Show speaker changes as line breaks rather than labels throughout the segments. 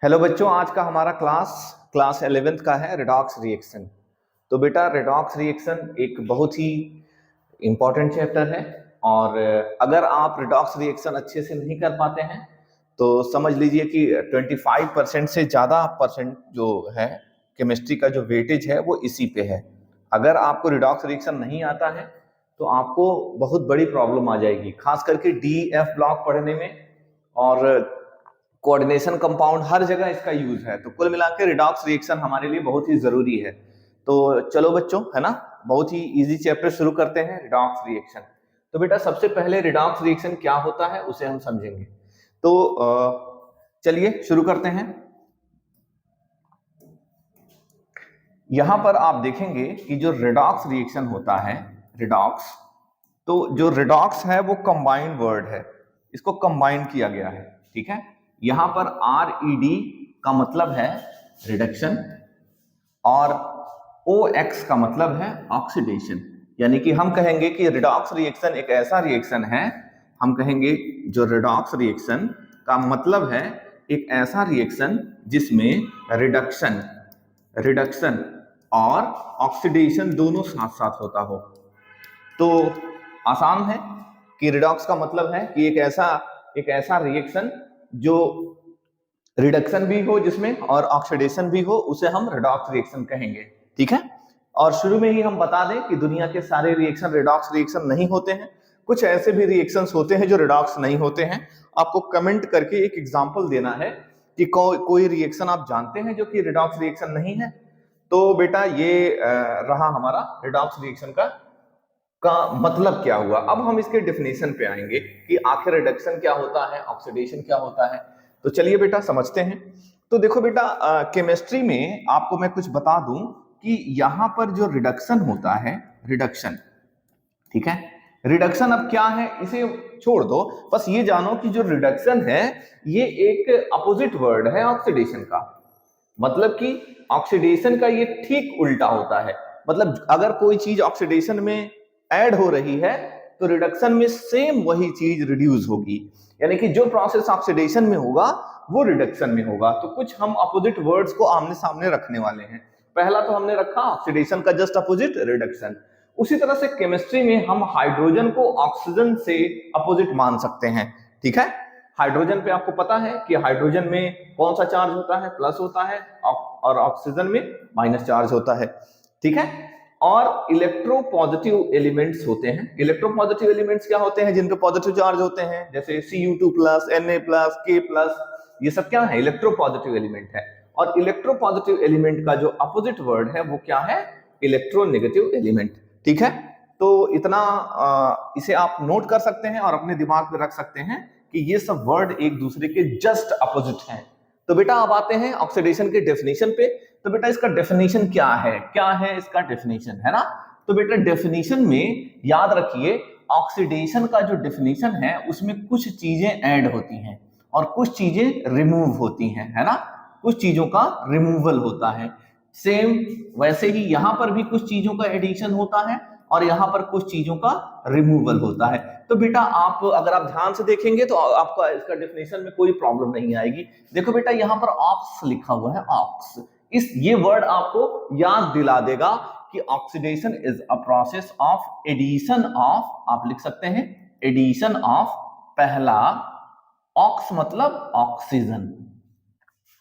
Hello बच्चों, आज का हमारा क्लास 11th का है रिडॉक्स रिएक्शन। तो बेटा रिडॉक्स रिएक्शन एक बहुत ही इंपॉर्टेंट चैप्टर है और अगर आप रिडॉक्स रिएक्शन अच्छे से नहीं कर पाते हैं तो समझ लीजिए कि 25% से ज़्यादा परसेंट जो है केमिस्ट्री का जो वेटेज है वो इसी पे है। अगर आपको रिडॉक्स रिएक्शन नहीं आता है तो आपको बहुत बड़ी प्रॉब्लम आ जाएगी, खास करके DF ब्लॉक पढ़ने में। और कोऑर्डिनेशन कंपाउंड हर जगह इसका यूज है। तो कुल मिला के रिडॉक्स रिएक्शन हमारे लिए बहुत ही जरूरी है। तो चलो बच्चों, है ना, बहुत ही इजी चैप्टर शुरू करते हैं, रिडॉक्स रिएक्शन। तो बेटा सबसे पहले रिडॉक्स रिएक्शन क्या होता है उसे हम समझेंगे। तो चलिए शुरू करते हैं। यहां पर आप देखेंगे कि जो रिडॉक्स रिएक्शन होता है, रिडॉक्स, तो जो रिडॉक्स है वो कंबाइंड वर्ड है, इसको कंबाइन किया गया है। ठीक है, यहां पर RED का मतलब है रिडक्शन और OX का मतलब है ऑक्सीडेशन। यानी कि हम कहेंगे कि रिडॉक्स रिएक्शन एक ऐसा रिएक्शन है, हम कहेंगे जो रिडॉक्स रिएक्शन का मतलब है एक ऐसा रिएक्शन जिसमें रिडक्शन रिडक्शन और ऑक्सीडेशन दोनों साथ साथ होता हो। तो आसान है कि रिडॉक्स का मतलब है कि एक ऐसा रिएक्शन जो रिडक्शन भी हो जिसमें और ऑक्सीडेशन भी हो, उसे हम रिडॉक्स रिएक्शन कहेंगे। ठीक है, और शुरू में ही हम बता दें कि दुनिया के सारे रिएक्शन रिडॉक्स रिएक्शन नहीं होते हैं। कुछ ऐसे भी रिएक्शंस होते हैं जो रिडॉक्स नहीं होते हैं। आपको कमेंट करके एक एग्जांपल देना है कि कोई रिएक्शन आप जानते हैं जो कि रिडॉक्स रिएक्शन नहीं है। तो बेटा ये रहा हमारा रिडॉक्स रिएक्शन का मतलब क्या हुआ। अब हम इसके डेफिनेशन पे आएंगे कि आखिर रिडक्शन क्या होता है, ऑक्सीडेशन क्या होता है। तो चलिए बेटा समझते हैं। तो देखो बेटा, केमिस्ट्री में आपको मैं कुछ बता दूं कि यहां पर जो रिडक्शन होता है, रिडक्शन, ठीक है, रिडक्शन अब क्या है इसे छोड़ दो, बस ये जानो कि जो रिडक्शन है ये एक अपोजिट वर्ड है ऑक्सीडेशन का। मतलब कि ऑक्सीडेशन का ये ठीक उल्टा होता है। मतलब अगर कोई चीज ऑक्सीडेशन में ऐड हो रही है तो रिडक्शन में सेम वही चीज रिड्यूस होगी। यानी कि जो प्रोसेस ऑक्सीडेशन में होगा वो रिडक्शन में होगा। तो कुछ हम अपोजिट वर्ड्स को आमने सामने रखने वाले हैं। पहला तो हमने रखा ऑक्सीडेशन का जस्ट अपोजिट रिडक्शन। उसी तरह से केमिस्ट्री में हम हाइड्रोजन को ऑक्सीजन से अपोजिट मान सकते हैं। ठीक है, हाइड्रोजन पे आपको पता है कि हाइड्रोजन में कौन सा चार्ज होता है, प्लस होता है, और ऑक्सीजन में माइनस चार्ज होता है। ठीक है, और इलेक्ट्रो पॉजिटिव एलिमेंट्स होते हैं। इलेक्ट्रो पॉजिटिव एलिमेंट्स क्या होते हैं? जिन पे पॉजिटिव चार्ज होते हैं, जैसे Cu2+, Na+, K+, ये सब क्या है? इलेक्ट्रो पॉजिटिव एलिमेंट है। और इलेक्ट्रो पॉजिटिव एलिमेंट का जो अपोजिट वर्ड है वो क्या है? Electronegative element. ठीक है, तो इतना इसे आप नोट कर सकते हैं और अपने दिमाग में रख सकते हैं कि ये सब वर्ड एक दूसरे के जस्ट अपोजिट हैं। तो बेटा अब आते हैं ऑक्सीडेशन के डेफिनेशन पे। तो बेटा इसका डेफिनेशन क्या है? क्या है इसका डेफिनेशन, है ना? तो बेटा डेफिनेशन में याद रखिए, ऑक्सीडेशन का जो डेफिनेशन है उसमें कुछ चीजें ऐड होती हैं और कुछ चीजें रिमूव होती हैं, है ना? कुछ चीजों का रिमूवल होता है। सेम वैसे ही यहां पर भी कुछ चीजों का एडिशन होता है और यहां पर कुछ चीजों का रिमूवल होता है। तो बेटा आप अगर आप ध्यान से देखेंगे तो आपका इसका डेफिनेशन में कोई प्रॉब्लम नहीं आएगी। देखो बेटा यहां पर ऑक्स लिखा हुआ है, ऑक्स। ये वर्ड आपको याद दिला देगा कि oxidation is a process of addition of, आप लिख सकते हैं एडिशन ऑफ, पहला ऑक्स मतलब ऑक्सीजन,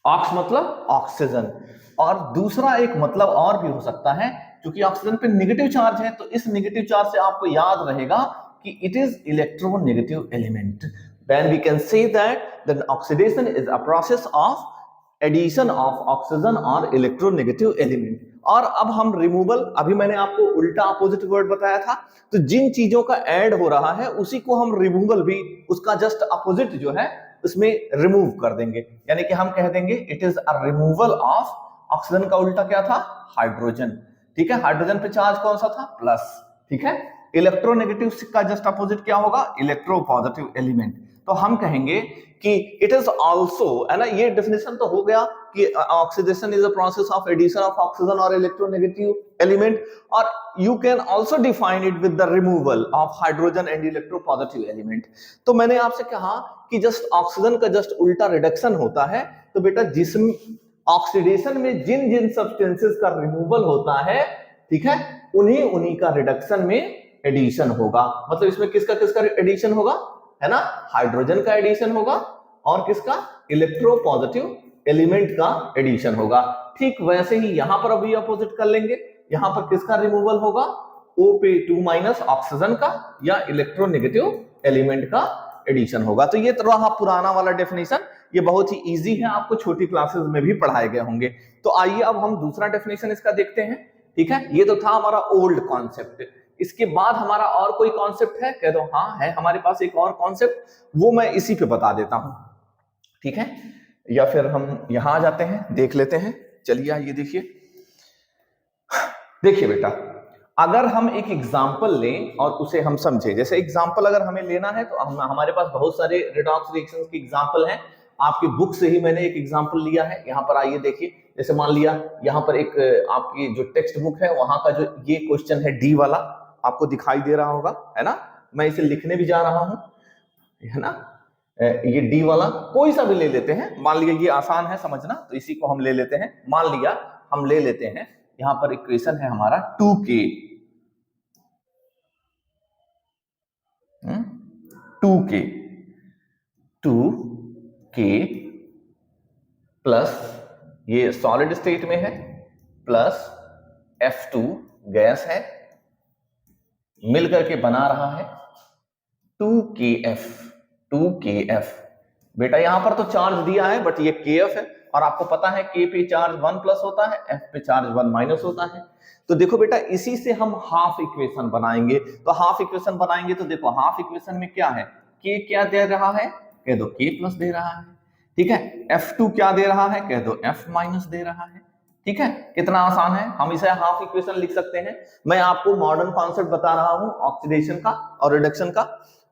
ऑक्स मतलब ऑक्सीजन, और दूसरा एक मतलब और भी हो सकता है, क्योंकि ऑक्सीजन पे नेगेटिव चार्ज है तो इस नेगेटिव चार्ज से आपको याद रहेगा कि it is electronegative element. Then we can say that the oxidation is a process of addition of oxygen और इलेक्ट्रोनेगेटिव एलिमेंट। और अब हम रिमूवल, अभी मैंने आपको उल्टा अपोजिट वर्ड बताया था, तो जिन चीजों का ऐड हो रहा है उसी को हम रिमूवल भी उसका जस्ट अपोजिट जो है उसमें रिमूव कर देंगे। यानी कि हम कह देंगे it is a removal of, oxygen का उल्टा क्या था? हाइड्रोजन। ठीक है, हाइड्रोजन पे चार्ज कौन सा था? प्लस। ठीक है, इलेक्ट्रोनेगेटिव का जस्ट अपोजिट क्या होगा? Electro positive element. तो हम कहेंगे कि इट इज आल्सो, है ना, ये डेफिनेशन तो हो गया कि oxidation is a process of addition of oxygen और इलेक्ट्रोनेगेटिव एलिमेंट, और you can also define it with the removal of hydrogen and electropositive element. तो मैंने आपसे कहा कि जस्ट ऑक्सीजन का जस्ट उल्टा रिडक्शन होता है। तो बेटा जिसम ऑक्सीडेशन में जिन जिन सब्सटेंसेस का रिमूवल होता है, ठीक है, उन्हीं उन्हीं का रिडक्शन में एडिशन होगा। मतलब इसमें किसका किसका एडिशन होगा, है ना, हाइड्रोजन का एडिशन होगा और किसका, इलेक्ट्रोपॉजिटिव एलिमेंट का एडिशन होगा। ठीक वैसे ही यहां पर अभी अपोजिट कर लेंगे, यहां पर किसका रिमूवल होगा, O पे 2 माइनस ऑक्सीजन का या इलेक्ट्रोनेगेटिव एलिमेंट का एडिशन होगा। तो ये तो रहा पुराना वाला डेफिनेशन, ये बहुत ही इजी है, आपको छोटी क्लासेस में भी पढ़ाए गए होंगे। तो आइए अब हम दूसरा डेफिनेशन इसका देखते हैं। ठीक है, ये तो था हमारा ओल्ड कॉन्सेप्ट। इसके बाद हमारा और कोई कॉन्सेप्ट है, कह दो हाँ है हमारे पास एक और कॉन्सेप्ट, वो मैं इसी पे बता देता हूं। ठीक है, या फिर हम यहां आ जाते हैं, देख लेते हैं। चलिए आइए देखिए, देखिए बेटा, अगर हम एक एग्जाम्पल लें और उसे हम समझे, जैसे एग्जाम्पल अगर हमें लेना है तो हमारे पास बहुत सारे रिडॉक्स रिएक्शन के एग्जाम्पल हैं। आपकी बुक से ही मैंने एक एग्जाम्पल लिया है। यहाँ पर आइए देखिए, जैसे मान लिया यहाँ पर एक आपकी जो टेक्स्ट बुक है वहां का जो ये क्वेश्चन है डी वाला, आपको दिखाई दे रहा होगा, है ना, मैं इसे लिखने भी जा रहा हूं, है ना, ये डी वाला कोई सा भी ले लेते हैं। मान लिया ये आसान है समझना, तो इसी को हम ले लेते हैं। मान लिया हम ले लेते हैं, यहां पर इक्वेशन है हमारा 2k 2k प्लस ये सॉलिड स्टेट में है, प्लस F2 गैस है, मिलकर के बना रहा है 2kF। बेटा यहां पर तो चार्ज दिया है बट ये kF है, और आपको पता है k पे चार्ज 1 प्लस होता है, F पे चार्ज 1 माइनस होता है। तो देखो बेटा इसी से हम हाफ इक्वेशन बनाएंगे। तो हाफ इक्वेशन बनाएंगे तो देखो हाफ इक्वेशन में क्या है, k क्या दे रहा है, कह दो k प्लस दे रहा है। ठीक है, F2 क्या दे रहा है, कह दो F माइनस दे रहा है। ठीक है, कितना आसान है, हम इसे हाफ इक्वेशन लिख सकते हैं। मैं आपको मॉडर्न कॉन्सेप्ट बता रहा हूं ऑक्सीडेशन का और रिडक्शन का।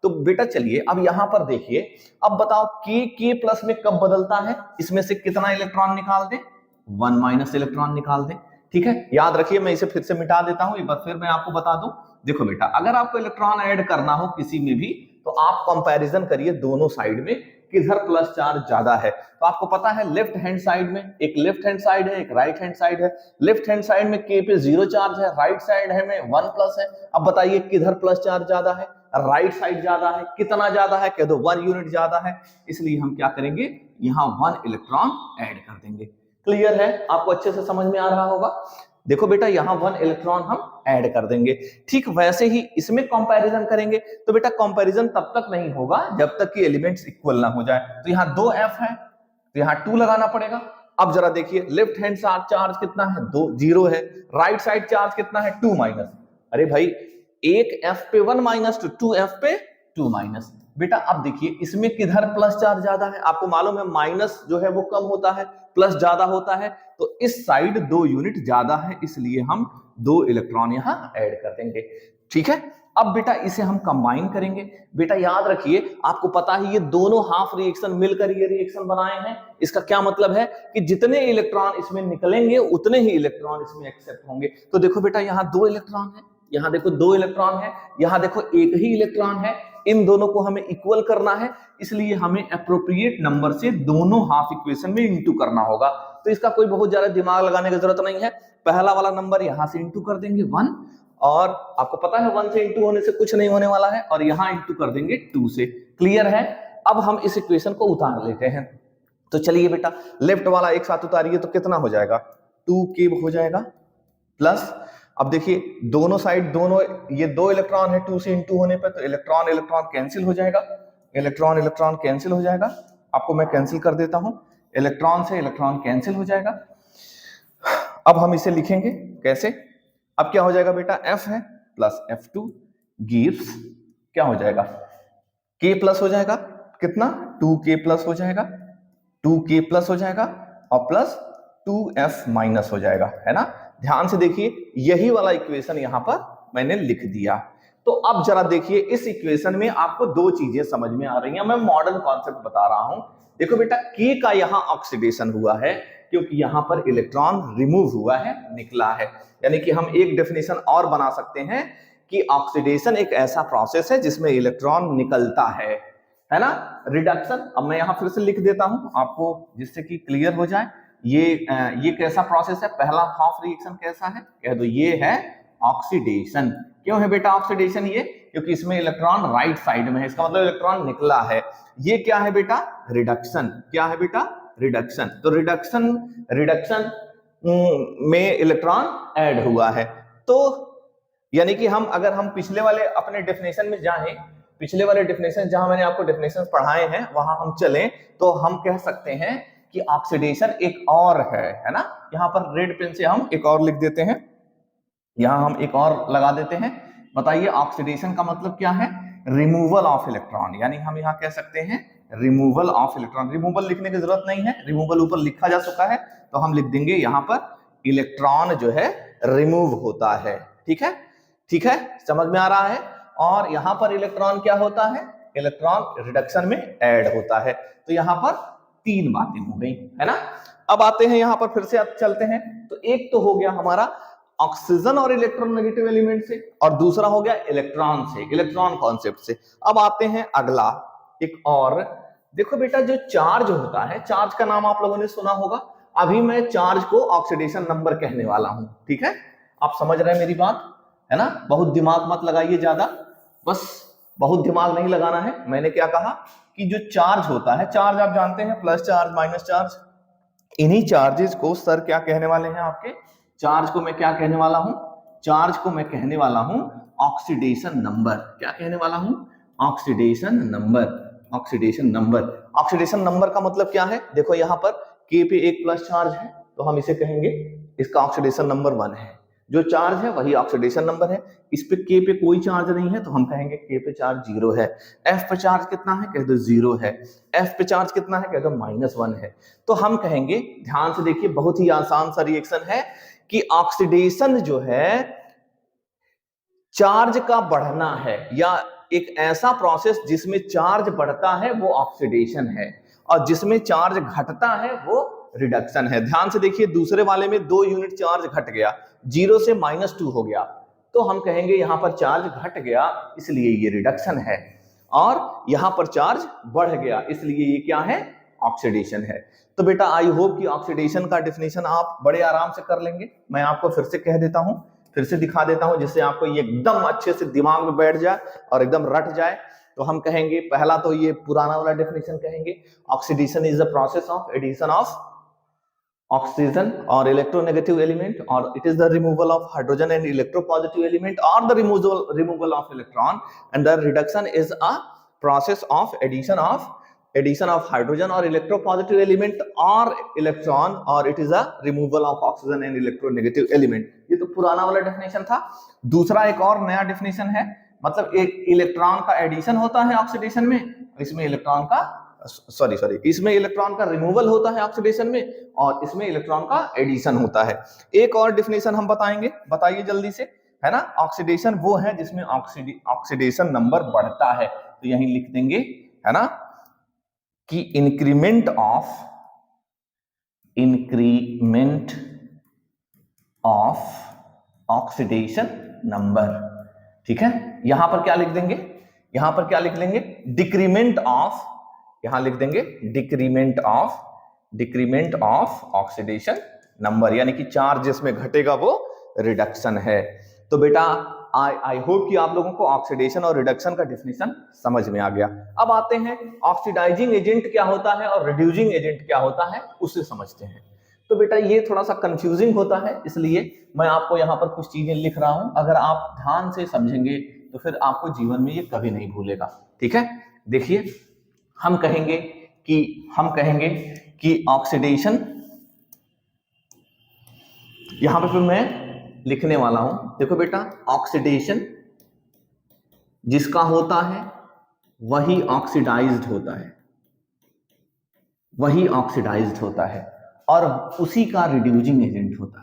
तो बेटा चलिए अब यहां पर देखिए, अब बताओ k प्लस में कब बदलता है, इसमें से कितना इलेक्ट्रॉन निकाल दे, 1 माइनस इलेक्ट्रॉन निकाल दे। ठीक है, याद रखिए, मैं इसे फिर से मिटा देता हूं, एक बार फिर मैं आपको बता दूं। देखो बेटा, अगर आपको इलेक्ट्रॉन ऐड करना हो किसी में भी, तो आप कंपैरिजन करिए दोनों साइड में, किधर प्लस चार्ज ज्यादा है। तो आपको पता है लेफ्ट हैंड साइड में एक लेफ्ट हैंड साइड है, एक राइट हैंड साइड है। लेफ्ट हैंड साइड में k पे 0 चार्ज है, राइट साइड है में 1 प्लस है। अब बताइए किधर प्लस चार्ज ज्यादा है, राइट साइड ज्यादा है। कितना ज्यादा है, कह दो 1 यूनिट ज्यादा है। इसलिए हम क्या करेंगे, यहां 1 इलेक्ट्रॉन ऐड कर देंगे। क्लियर है, आपको अच्छे से समझ में आ रहा होगा। देखो बेटा यहां 1 इलेक्ट्रॉन हम ऐड कर देंगे। ठीक वैसे ही इसमें कंपैरिजन करेंगे। तो बेटा कंपैरिजन तब तक नहीं होगा जब तक कि एलिमेंट्स इक्वल ना हो जाए। तो यहाँ 2f है, तो यहाँ 2 लगाना पड़ेगा। अब जरा देखिए, लेफ्ट हैंड साइड चार्ज कितना है, 2 0 है। राइट साइड चार्ज कितना है, 2 माइनस। अरे भाई, एक f पे 1 माइनस तो 2f पे 2 माइनस। बेटा अब देखिए इसमें किधर प्लस चार्ज ज्यादा है, आपको मालूम है माइनस जो है वो कम होता है, प्लस ज्यादा होता है। तो इस साइड 2 यूनिट ज्यादा है, इसलिए हम 2 इलेक्ट्रॉन यहां ऐड कर देंगे। ठीक है, अब बेटा इसे हम कंबाइन करेंगे। बेटा याद रखिए, आपको पता है ये दोनों हाफ रिएक्शन मिलकर ये रिएक्शन बनाए हैं। इसका क्या मतलब है कि जितने इलेक्ट्रॉन इसमें निकलेंगे उतने ही इलेक्ट्रॉन इसमें एक्सेप्ट होंगे। तो देखो बेटा यहाँ 2 इलेक्ट्रॉन है, यहाँ देखो 2 इलेक्ट्रॉन है, यहाँ देखो एक ही इलेक्ट्रॉन है। इन दोनों को हमें इक्वल करना है, इसलिए हमें एप्रोप्रिएट नंबर से दोनों हाफ इक्वेशन में इंटू करना होगा। तो इसका कोई बहुत ज्यादा दिमाग लगाने की जरूरत नहीं है। पहला वाला नंबर यहां से इंटू कर देंगे 1, और आपको पता है 1 से इंटू होने से कुछ नहीं होने वाला है, और यहां इंटू कर देंगे 2 से। क्लियर है, अब हम इस इक्वेशन को उतार लेते हैं। तो चलिए बेटा लेफ्ट वाला एक साथ उतारिए, तो कितना हो जाएगा, 2k हो जाएगा प्लस, अब देखिए दोनों साइड दोनों, ये 2 इलेक्ट्रॉन है 2 से इंटू होने पर, तो इलेक्ट्रॉन इलेक्ट्रॉन कैंसिल हो जाएगा, इलेक्ट्रॉन इलेक्ट्रॉन कैंसिल हो जाएगा। आपको मैं कैंसिल कर देता हूं, इलेक्ट्रॉन से इलेक्ट्रॉन कैंसिल हो जाएगा। अब हम इसे लिखेंगे कैसे, अब क्या हो जाएगा बेटा, F है प्लस F2 गिव्स क्या हो जाएगा, K प्लस हो जाएगा, कितना 2K प्लस हो जाएगा, 2K प्लस हो जाएगा, और प्लस 2F माइनस हो जाएगा, है ना। ध्यान से देखिए, यही वाला इक्वेशन यहां पर मैंने लिख दिया। तो अब जरा देखिए इस इक्वेशन में आपको दो चीजें समझ में आ रही हैं, मैं मॉडर्न कॉन्सेप्ट बता रहा हूं। देखो बेटा, K का यहां ऑक्सीडेशन हुआ है क्योंकि यहां पर इलेक्ट्रॉन रिमूव हुआ है, निकला है। यानी कि हम एक डेफिनेशन और बना सकते हैं कि ऑक्सीडेशन एक ऐसा प्रोसेस है जिसमें इलेक्ट्रॉन निकलता है ना। रिडक्शन, अब मैं यहां फिर से लिख देता हूं आपको जिससे कि क्लियर हो जाए। ये कैसा प्रोसेस है, पहला हाफ रिएक्शन कैसा है, कह दो ये है ऑक्सीडेशन। क्यों है बेटा ऑक्सीडेशन? ये क्योंकि इसमें इलेक्ट्रॉन राइट साइड में है, इसका मतलब इलेक्ट्रॉन निकला है। ये क्या है बेटा? रिडक्शन। क्या है बेटा? रिडक्शन। तो रिडक्शन में इलेक्ट्रॉन ऐड हुआ है। तो यानी कि अगर हम पिछले वाले अपने डेफिनेशन में जाएं, पिछले वाले डेफिनेशन जहां मैंने आपको डेफिनेशन पढ़ाए हैं वहां हम चलें, तो हम कह सकते हैं कि ऑक्सीडेशन एक और है ना। यहां पर रेड पेन से हम एक और लिख देते हैं, यहां हम एक और लगा देते हैं। बताइए ऑक्सीडेशन का मतलब क्या है? Removal of electron. यानी हम यहां कह सकते हैं रिमूवल ऑफ इलेक्ट्रॉन। रिमूवल लिखने की जरूरत नहीं है, रिमूवल ऊपर लिखा जा चुका है, तो हम लिख देंगे यहां पर इलेक्ट्रॉन जो है रिमूव होता है। ठीक है, ठीक है, समझ में आ रहा है। और यहां पर इलेक्ट्रॉन क्या होता है? इलेक्ट्रॉन रिडक्शन में ऐड होता है। तो यहां पर तीन बातें हो गई, है ना। अब आते हैं यहां पर फिर से अब चलते हैं। तो एक तो हो गया हमारा ऑक्सीजन और इलेक्ट्रोनेगेटिव एलिमेंट से, और दूसरा हो गया इलेक्ट्रॉन से, इलेक्ट्रॉन कॉन्सेप्ट से। अब आते हैं अगला एक और। देखो बेटा, जो चार्ज होता है, चार्ज का नाम आप लोगों ने सुना होगा। अभी मैं चार्ज को ऑक्सीडेशन नंबर कहने वाला हूं। ठीक है, आप समझ रहे हैं मेरी बात, है ना। बहुत दिमाग मत लगाइए ज्यादा, बस बहुत दिमाग नहीं लगाना है। मैंने क्या कहा कि जो चार्ज होता है, चार्ज आप जानते हैं, प्लस चार्ज माइनस चार्ज, इन्हीं चार्जेस को सर क्या कहने वाले हैं आपके? चार्ज को मैं क्या कहने वाला हूं? चार्ज को मैं कहने वाला हूं ऑक्सीडेशन नंबर। क्या कहने वाला हूं? Oxidation number. Oxidation number. Oxidation number का मतलब क्या है? देखो यहां पर K पे एक प्लस चार्ज है, तो हम इसे कहेंगे इसका ऑक्सीडेशन नंबर 1 है। जो चार्ज है वही ऑक्सीडेशन नंबर है। इस पे K पे कोई चार्ज नहीं है, तो हम कहेंगे K पे चार्ज 0 है। F पे चार्ज कितना है? कह दो 0 है। F पे चार्ज कितना है? कह दो -1 है। तो हम कहेंगे, ध्यान से देखिए, बहुत ही आसान सा रिएक्शन है कि ऑक्सीडेशन जो है चार्ज का बढ़ना है, या एक ऐसा प्रोसेस जिसमें चार्ज बढ़ता है वो ऑक्सीडेशन है, और जिसमें चार्ज घटता है वो रिडक्शन है। ध्यान से देखिए, दूसरे वाले में 2 यूनिट चार्ज घट गया, 0 से -2 हो गया, तो हम कहेंगे यहां पर चार्ज घट गया इसलिए ये रिडक्शन है, और यहां पर चार्ज बढ़ गया इसलिए ये क्या है? ऑक्सीडेशन है। तो बेटा आई होप कि ऑक्सीडेशन का डेफिनेशन आप बड़े आराम से कर लेंगे। मैं आपको फिर से कह देता हूं, फिर से दिखा देता हूं, जिससे आपको ये एकदम अच्छे से दिमाग में बैठ जाए और एकदम रट जाए। तो हम कहेंगे, पहला तो ये पुराना वाला डेफिनेशन कहेंगे, oxidation is the process of addition of oxygen or electronegative element, or it is the removal of hydrogen and electropositive element, or the removal of electron, and the reduction is a process of addition of hydrogen or electropositive element or electron, or it is a removal of oxygen and electronegative element। ये तो पुराना वाला definition था। दूसरा एक और नया definition है, मतलब एक इलेक्ट्रॉन का एडिशन होता है ऑक्सीडेशन में, इसमें इलेक्ट्रॉन का इसमें इलेक्ट्रॉन का रिमूवल होता है ऑक्सीडेशन में, और इसमें इलेक्ट्रॉन का एडिशन होता है। एक और डेफिनेशन हम बताएंगे, बताइए जल्दी से, है ना। ऑक्सीडेशन वो है जिसमें ऑक्सीडेशन नंबर बढ़ता है, तो यहीं लिख देंगे, है ना, कि इंक्रीमेंट ऑफ ऑक्सीडेशन नंबर। ठीक है, यहां पर क्या लिख देंगे? यहां पर क्या लिख लेंगे? डिक्रीमेंट ऑफ, यहां लिख देंगे डिक्रीमेंट ऑफ ऑक्सीडेशन नंबर, यानी कि चार्ज जिसमें घटेगा वो रिडक्शन है। तो बेटा आई होप कि आप लोगों को ऑक्सीडेशन और रिडक्शन का डेफिनेशन समझ में आ गया। अब आते हैं ऑक्सीडाइजिंग एजेंट क्या होता है और रिड्यूसिंग एजेंट क्या होता है, उसे समझते हैं। तो बेटा ये थोड़ा सा कंफ्यूजिंग होता है, इसलिए मैं आपको यहाँ पर कुछ चीजें लिख रहा हूं। अगर आप ध्यान से समझेंगे तो फिर आपको जीवन में ये कभी नहीं भूलेगा। ठीक है, देखिए, हम कहेंगे कि ऑक्सीडेशन, यहां पे फिर मैं लिखने वाला हूं। देखो बेटा, ऑक्सीडेशन जिसका होता है वही ऑक्सीडाइज्ड होता है, और उसी का रिड्यूसिंग एजेंट होता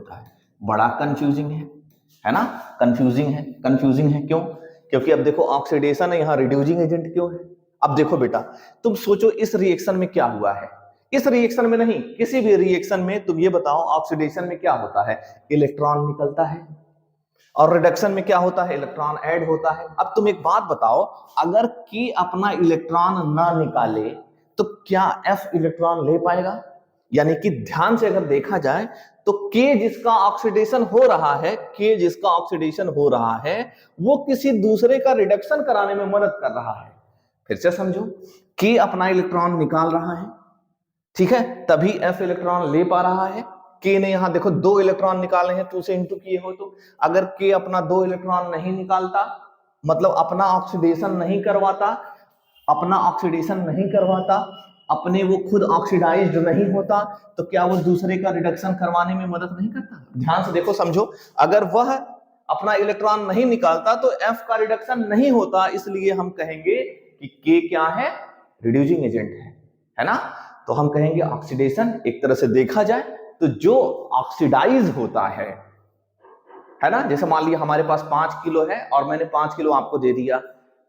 है, बड़ा कंफ्यूजिंग है ना, कंफ्यूजिंग है क्यों? क्योंकि अब देखो ऑक्सीडेशन है, यहाँ रिड्यूसिंग एजेंट क्यों है? अब देखो बेटा, तुम सोचो इस रिएक्शन में क्या हुआ है, इस रिएक्शन में नहीं, किसी भी रिएक्शन में तुम ये बताओ ऑक्सीडेशन में क्या होता है, इलेक्ट्रॉन निकलता है, और रिडक्शन में क्या होता है, इलेक्ट्रॉन ऐड होता है। अब तुम एक बात बताओ, अगर K अपना इलेक्ट्रॉन ना निकाले तो क्या F इलेक्ट्रॉन ले पाएगा? यानी कि ध्यान से अगर देखा जाए तो K जिसका ऑक्सीडेशन हो रहा है, K जिसका ऑक्सीडेशन हो रहा है, वो किसी दूसरे का रिडक्शन कराने में मदद कर रहा है। फिर से समझो, K अपना इलेक्ट्रॉन निकाल रहा है, ठीक है, तभी F इलेक्ट्रॉन ले पा रहा है। K ने यहां देखो 2 इलेक्ट्रॉन निकाले हैं, 2 से इंटू किए हो तो, अगर K अपना 2 इलेक्ट्रॉन नहीं निकालता, मतलब अपना ऑक्सीडेशन नहीं करवाता, अपने वो खुद ऑक्सीडाइज्ड नहीं होता, तो क्या वो दूसरे का रिडक्शन करवाने में मदद नहीं करता? ध्यान से देखो, समझो, अगर वह अपना इलेक्ट्रॉन नहीं निकालता तो F का रिडक्शन नहीं होता, इसलिए हम कहेंगे कि K क्या है, रिड्यूसिंग एजेंट है ना। तो हम कहेंगे ऑक्सीडेशन, एक तरह से देखा जाए तो जो ऑक्सीडाइज होता है ना, जैसे मान लिया हमारे पास 5 किलो है और मैंने 5 किलो आपको दे दिया,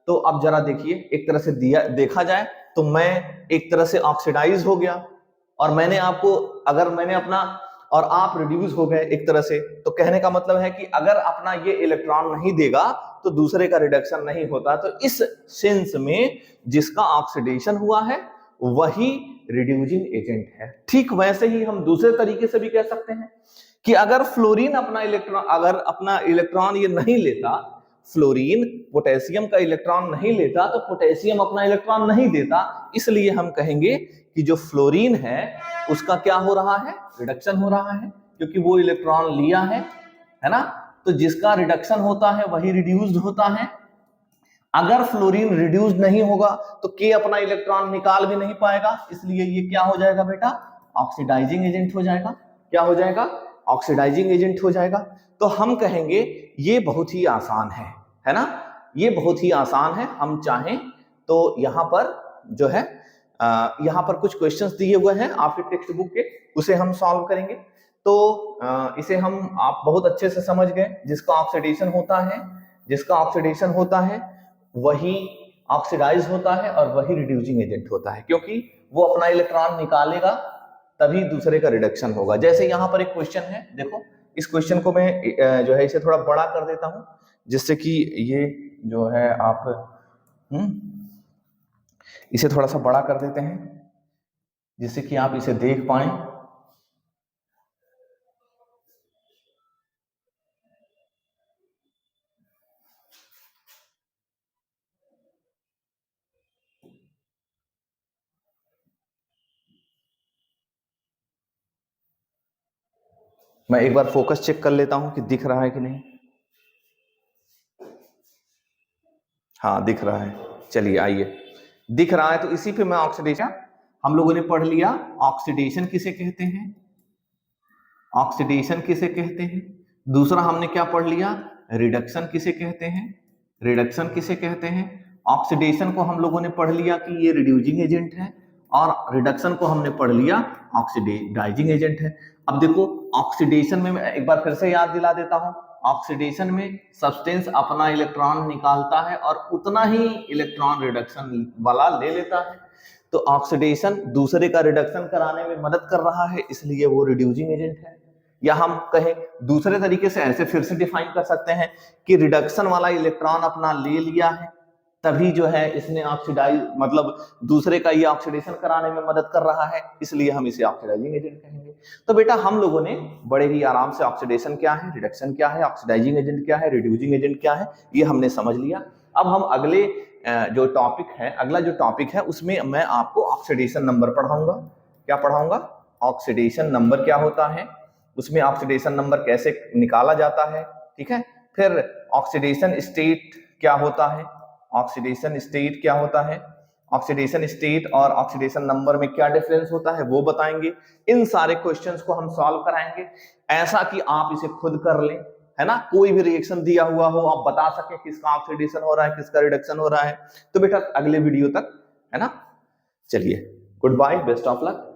तो अब जरा देखिए, एक तरह से देखा जाए तो मैं एक तरह से ऑक्सीडाइज हो गया, और मैंने आपको, अगर मैंने अपना, और आप रिड्यूस हो गए एक तरह से, तो कहने का मतलब है कि अगर अपना ये इलेक्ट्रॉन नहीं देगा तो दूसरे का रिडक्शन नहीं होता। तो इस सेंस में जिसका ऑक्सीडेशन हुआ है वही रिड्यूसिंग एजेंट है। ठीक वैसे ही हम दूसरे तरीके से भी कह सकते हैं कि अगर फ्लोरीन अपना इलेक्ट्रॉन ये नहीं लेता, फ्लोरीन पोटेशियम का इलेक्ट्रॉन नहीं लेता, तो पोटेशियम अपना इलेक्ट्रॉन नहीं देता, इसलिए हम कहेंगे कि जो फ्लोरीन है उसका क्या हो रहा है, रिडक्शन हो रहा है, क्योंकि वो इलेक्ट्रॉन लिया है ना। तो जिसका रिडक्शन होता है वही रिड्यूस्ड होता है। अगर फ्लोरीन रिड्यूस नहीं होगा तो K अपना इलेक्ट्रॉन निकाल भी नहीं पाएगा, इसलिए ये क्या हो जाएगा बेटा, ऑक्सीडाइजिंग एजेंट हो जाएगा। क्या हो जाएगा, ऑक्सीडाइजिंग एजेंट हो जाएगा। तो हम कहेंगे ये बहुत ही आसान है ना, ये बहुत ही आसान है। हम चाहें तो यहाँ पर जो है यहाँ पर कुछ क्वेश्चंस दिए हुए हैं आपके टेक्स्ट बुक के, उसे हम सॉल्व करेंगे। तो इसे हम आप बहुत अच्छे से समझ गए, जिसका ऑक्सीडेशन होता है वही ऑक्सीडाइज होता है और वही रिड्यूसिंग एजेंट होता है, क्योंकि वो अपना इलेक्ट्रॉन निकालेगा तभी दूसरे का रिडक्शन होगा। जैसे यहाँ पर एक क्वेश्चन है, देखो इस क्वेश्चन को मैं जो है इसे थोड़ा बड़ा कर देता हूं, जिससे कि ये जो है आप इसे थोड़ा सा बड़ा कर देते हैं जिससे कि आप इसे देख पाएं। मैं एक बार फोकस चेक कर लेता हूं कि दिख रहा है कि नहीं। हाँ दिख रहा है, चलिए आइए, दिख रहा है तो इसी पे मैं ऑक्सीडेशन, हम लोगों ने पढ़ लिया ऑक्सीडेशन किसे कहते हैं, ऑक्सीडेशन किसे कहते हैं। दूसरा हमने क्या पढ़ लिया, रिडक्शन किसे कहते हैं, रिडक्शन किसे कहते हैं। ऑक्सीडेशन को हम लोगों ने पढ़ लिया कि ये रिड्यूसिंग एजेंट है, और रिडक्शन को हमने पढ़ लिया ऑक्सीडाइजिंग एजेंट है। अब देखो ऑक्सीडेशन में मैं एक बार फिर से याद दिला देता हूं, ऑक्सीडेशन में सब्सटेंस अपना इलेक्ट्रॉन निकालता है और उतना ही इलेक्ट्रॉन रिडक्शन वाला ले लेता है। तो ऑक्सीडेशन दूसरे का रिडक्शन कराने में मदद कर रहा है, इसलिए वो रिड्यूसिंग एजेंट है। या हम कहें दूसरे तरीके से ऐसे फिर से डिफाइन कर सकते हैं कि रिडक्शन वाला इलेक्ट्रॉन अपना ले लिया है, तभी जो है इसने ऑक्सीडाइज, मतलब दूसरे का ये ऑक्सीडेशन कराने में मदद कर रहा है, इसलिए हम इसे ऑक्सीडाइजिंग एजेंट कहेंगे। तो बेटा हम लोगों ने बड़े ही आराम से ऑक्सीडेशन क्या है, रिडक्शन क्या है, ऑक्सीडाइजिंग एजेंट क्या है, रिड्यूसिंग एजेंट क्या है, ये हमने समझ लिया। अब हम अगले जो टॉपिक है, अगला जो टॉपिक है उसमें मैं आपको ऑक्सीडेशन नंबर पढ़ाऊंगा। क्या पढ़ाऊंगा, ऑक्सीडेशन नंबर क्या होता है, उसमें ऑक्सीडेशन नंबर कैसे निकाला जाता है, ठीक है। फिर ऑक्सीडेशन स्टेट क्या होता है, ऑक्सीडेशन स्टेट क्या होता है, ऑक्सीडेशन स्टेट और ऑक्सीडेशन नंबर में क्या डिफरेंस होता है वो बताएंगे। इन सारे क्वेश्चंस को हम सॉल्व कराएंगे, ऐसा कि आप इसे खुद कर लें, है ना। कोई भी रिएक्शन दिया हुआ हो आप बता सकें किसका ऑक्सीडेशन हो रहा है, किसका रिडक्शन हो रहा है। तो बेटा अगले वीडियो तक, है ना। चलिए, good bye, best of luck.